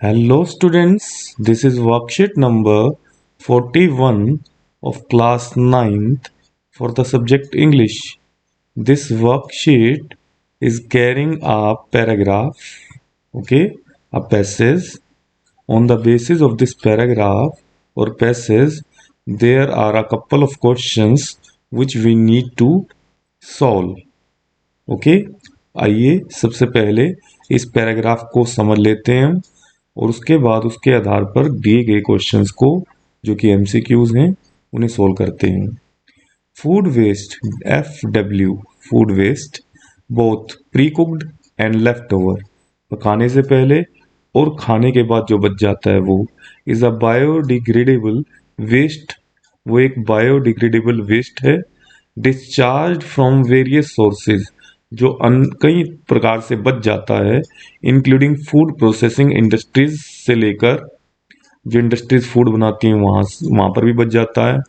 Hello students, this is worksheet number 41 of class 9th for the subject English. This worksheet is carrying a paragraph, a passage. On the basis of this paragraph or passage, there are a couple of questions which we need to solve. Okay आइए सबसे पहले इस paragraph को समझ लेते हैं और उसके बाद उसके आधार पर दिए गए क्वेश्चंस को जो कि एमसीक्यूज हैं उन्हें सोल्व करते हैं। Food waste FW food waste both pre cooked and leftover पकाने से पहले और खाने के बाद जो बच जाता है वो इज अ बायोडिग्रेडेबल वेस्ट। वो एक बायोडिग्रेडेबल वेस्ट है। डिस्चार्ज फ्रॉम वेरियस सोर्सेज जो कई प्रकार से बच जाता है, इंक्लूडिंग फूड प्रोसेसिंग इंडस्ट्रीज से लेकर जो इंडस्ट्रीज फूड बनाती हैं वहाँ पर भी बच जाता है।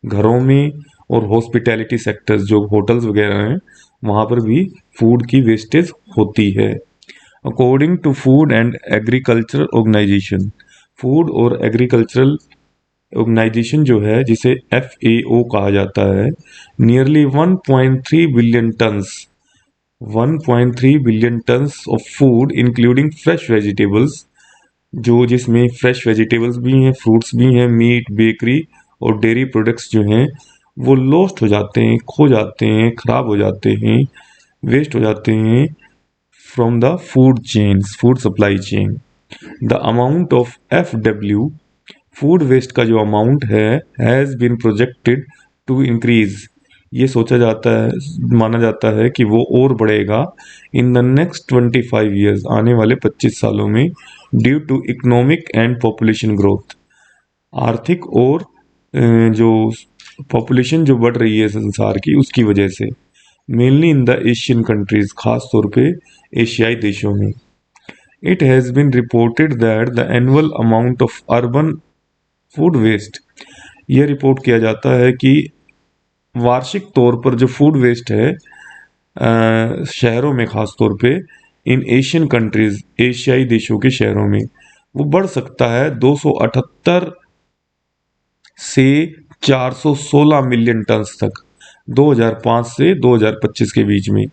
घरों में और हॉस्पिटैलिटी सेक्टर्स जो होटल्स वगैरह हैं वहाँ पर भी फूड की वेस्टेज होती है। According to food and agricultural organization, food और एग्रीकल्चरल ऑर्गेनाइजेशन जो है जिसे FAO कहा जाता है, nearly 1.3 billion tons 1.3 billion tons of food including fresh vegetables, जो जिसमें फ्रेश वेजिटेबल्स भी हैं, फ्रूट्स भी हैं, मीट, बेकरी और डेयरी प्रोडक्ट्स जो हैं वो लॉस्ट हो जाते हैं, खो जाते हैं, खराब हो जाते हैं, वेस्ट हो जाते हैं from the food chains, food supply chain. The amount of FW food waste का जो अमाउंट है has been projected to increase, ये सोचा जाता है, माना जाता है कि वो और बढ़ेगा इन द नेक्स्ट 25 ईयर्स, आने वाले 25 सालों में, due to economic and population growth, आर्थिक और जो पॉपुलेशन जो बढ़ रही है संसार की उसकी वजह से, mainly in the Asian countries, खास तौर पे एशियाई देशों में। It has been reported that the annual amount of urban food waste, यह रिपोर्ट किया जाता है कि वार्षिक तौर पर जो फूड वेस्ट है शहरों में, खास तौर पे इन एशियन कंट्रीज, एशियाई देशों के शहरों में, वो बढ़ सकता है 278 से 416 मिलियन टन्स तक 2005 से 2025 के बीच में।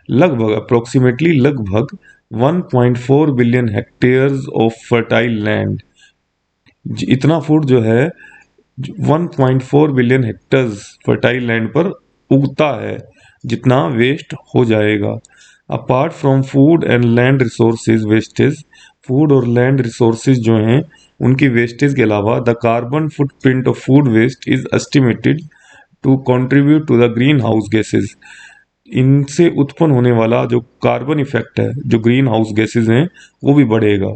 लगभग अप्रोक्सीमेटली लगभग 1.4 billion hectares of fertile land, इतना फूड जो है 1.4 बिलियन हेक्टर्स फर्टाइल लैंड पर उगता है, जितना वेस्ट हो जाएगा। Apart from food and land resources wastage, food और लैंड रिसोर्सेज जो हैं उनकी वेस्टेज के अलावा the carbon footprint of food waste is estimated to contribute to the greenhouse gases, इनसे उत्पन्न होने वाला जो कार्बन इफेक्ट है, जो ग्रीन हाउस गैसेज हैं, वो भी बढ़ेगा।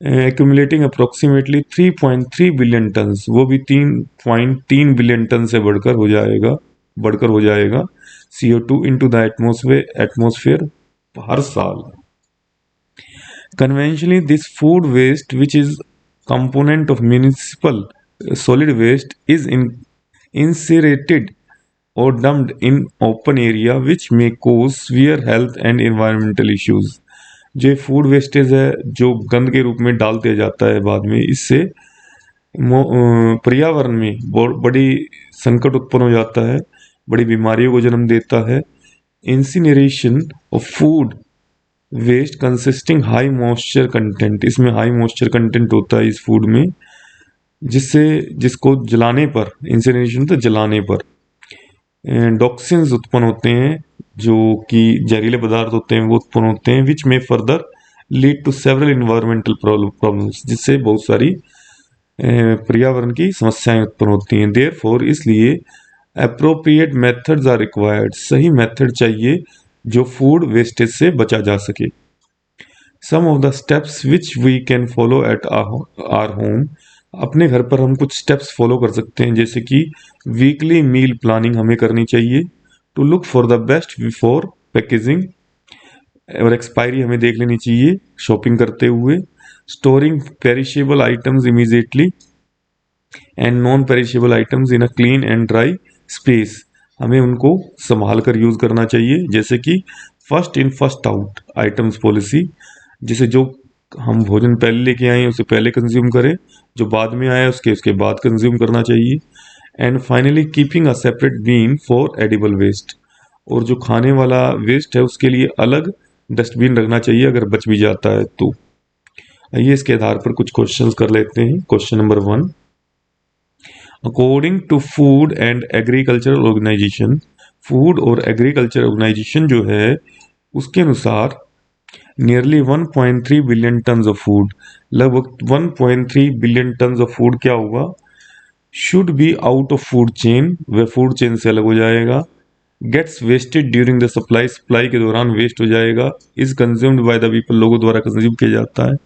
एक्यूमुलेटिंग अप्रोक्सीमेटली 3.3 बिलियन टन्स, वो भी 3.3 बिलियन टन से बढ़कर हो जाएगा CO2 इनटू द एटमॉस्फेयर हर साल। Conventionally, this food waste, which is component of municipal solid waste, is incinerated or dumped in open area, which may cause severe health and environmental issues. जो food wastage है जो गंद के रूप में डाल दिया जाता है बाद में, इससे पर्यावरण में बड़ी संकट उत्पन्न हो जाता है, बड़ी बीमारियों को जन्म देता है। Incineration of food waste consisting high moisture content, इसमें हाई मॉइस्चर कंटेंट होता है इस फूड में, जिसको जलाने पर, इंसिनरेशन तो जलाने पर डॉक्सिन्स उत्पन्न होते हैं, जो कि जहरीले पदार्थ होते हैं वो उत्पन्न होते हैं, विच में further lead to several environmental problems, जिससे बहुत सारी पर्यावरण की समस्याएं उत्पन्न होती हैं। देयरफॉर इसलिए अप्रोप्रिएट मेथड्स आर रिक्वायर्ड, सही मेथड चाहिए जो फूड वेस्टेज से बचा जा सके। Some of the steps which we can follow at our home, अपने घर पर हम कुछ स्टेप्स फॉलो कर सकते हैं, जैसे कि वीकली मील प्लानिंग हमें करनी चाहिए, to look for the best before packaging, और एक्सपायरी हमें देख लेनी चाहिए शॉपिंग करते हुए। Storing perishable items immediately and non perishable items in a clean and dry space, हमें उनको संभाल कर यूज करना चाहिए, जैसे कि first in first out items policy, जिसे जो हम भोजन पहले लेके आए उसे पहले कंज्यूम करें, जो बाद में आया उसके बाद कंज्यूम करना चाहिए। And finally keeping a separate bin for edible waste, और जो खाने वाला वेस्ट है उसके लिए अलग डस्टबिन रखना चाहिए अगर बच भी जाता है तो। आइए इसके आधार पर कुछ क्वेश्चंस कर लेते हैं। Question number 1, according to food and agricultural organization, food और एग्रीकल्चर ऑर्गेनाइजेशन जो है उसके अनुसार nearly 1.3 billion ton of food, लगभग 1.3 बिलियन टन ऑफ फूड क्या होगा, should be out of food chain, वह फूड चेन से अलग हो जाएगा। Gets wasted during the supply, supply के दौरान वेस्ट हो जाएगा। Is consumed by the people, लोगों द्वारा कंज्यूम किया जाता है।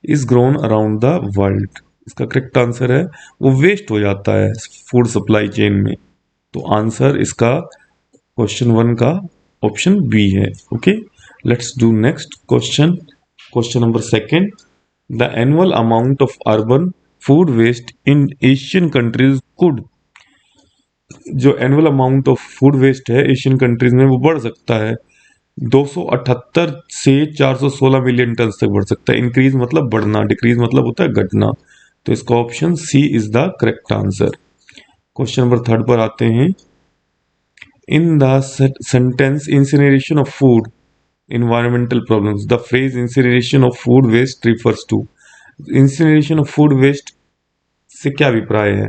Is grown around the world, इसका करेक्ट आंसर है वो वेस्ट हो जाता है फूड सप्लाई चेन में। तो आंसर इसका क्वेश्चन 1 का ऑप्शन बी है। Okay, let's do next question. Question number 2, the annual amount of urban food waste in Asian countries could, जो annual amount of food waste है एशियन कंट्रीज में वो बढ़ सकता है 278 से 416 मिलियन टन तक बढ़ सकता है। इंक्रीज मतलब बढ़ना, डिक्रीज मतलब होता है घटना। तो इसका option C is the correct answer. Question number 3 पर आते हैं। In the sentence incineration of food environmental problems, the phrase incineration of food waste refers to, incineration of food waste से क्या अभिप्राय है,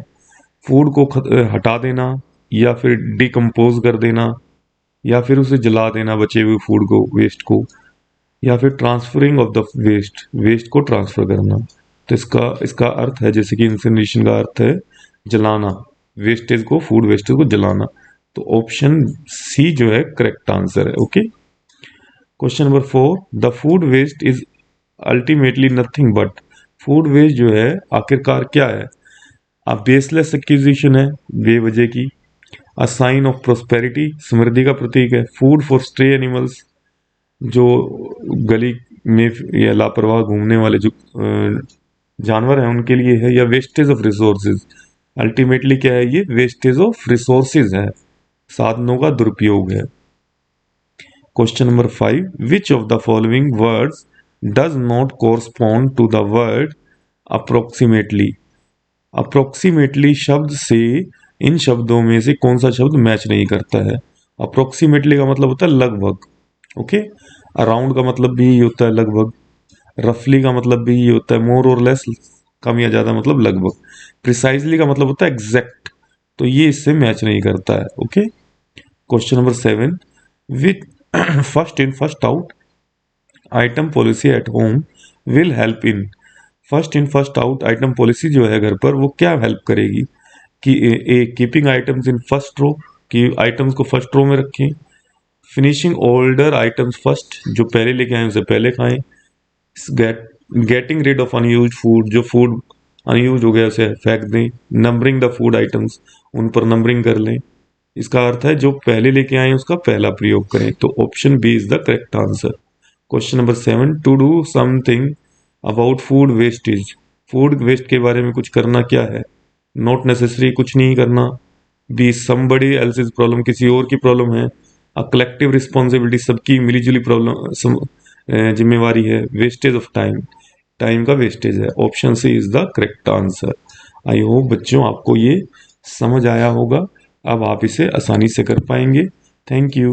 फूड को हटा देना, या फिर डिकम्पोज कर देना, या फिर उसे जला देना बचे हुए फूड को, वेस्ट को, या फिर transferring of the waste, waste को ट्रांसफर करना। तो इसका अर्थ है, जैसे कि इंसिनरेशन का अर्थ है जलाना, वेस्टेज को, फूड वेस्टेज को जलाना। तो ऑप्शन सी जो है करेक्ट आंसर है। Okay, question number 4, the food waste is ultimately nothing but, food waste जो है आखिरकार क्या है, अ बेसलेस एक्विजिशन है, बेवजह की, अ साइन ऑफ प्रोस्पेरिटी, समृद्धि का प्रतीक है, फूड फॉर स्ट्रे एनिमल्स, जो गली में या लापरवाह घूमने वाले जो जानवर हैं उनके लिए है, या वेस्टेज ऑफ रिसोर्सेज, अल्टीमेटली क्या है ये वेस्टेज ऑफ रिसोर्सेज है, साधनों का दुरुपयोग है। Question number 5, which of the following words does not correspond to the word approximately, approximately शब्द से इन शब्दों में से कौन सा शब्द मैच नहीं करता है। अप्रोक्सीमेटली का मतलब होता है लगभग, ओके, अराउंड का मतलब भी ये होता है लगभग, रफली का मतलब भी ये होता है मोर और लेस, कम या ज्यादा मतलब लगभग, प्रिसाइजली का मतलब होता है एग्जैक्ट, तो ये इससे मैच नहीं करता है। Okay, question number 7, which first in first out item policy at home will help in, first in first out item policy जो है घर पर वो क्या हेल्प करेगी, कि keeping items in first row, कि आइटम्स को फर्स्ट रो में रखें, फिनिशिंग ओल्डर आइटम्स फर्स्ट, जो पहले लेके आए उसे पहले खाएं, getting rid of unused food, जो फूड अनयूज हो गया उसे फेंक दें, नंबरिंग द फूड आइटम्स, उन पर नंबरिंग कर लें। इसका अर्थ है जो पहले लेके आए उसका पहला प्रयोग करें। तो option B is the correct answer. Question number 7, to do something about food wastage, food waste के बारे में कुछ करना क्या है, नॉट नेसेसरी, कुछ नहीं करना, बी समबडी एल्सेज प्रॉब्लम, किसी और की प्रॉब्लम है, अ कलेक्टिव रिस्पॉन्सिबिलिटी, सबकी मिलीजुली प्रॉब्लम जिम्मेवारी है, वेस्टेज ऑफ टाइम, टाइम का वेस्टेज है। Option C is the correct answer. I hope बच्चों आपको ये समझ आया होगा, अब आप इसे आसानी से कर पाएंगे। Thank you.